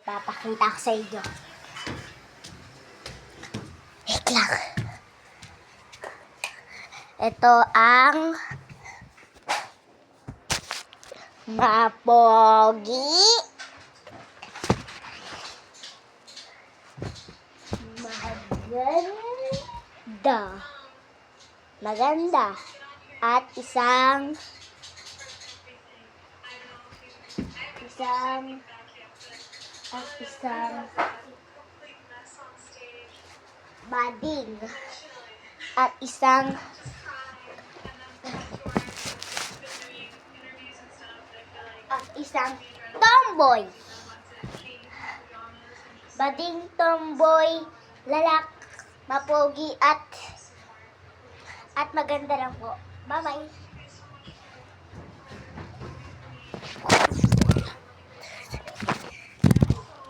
Papakita ko sa inyo. Wait lang. Ito ang mapogi, maganda at isang bading at isang tomboy. Bading, tomboy, lalak, mapogi at maganda lang po. Bye-bye.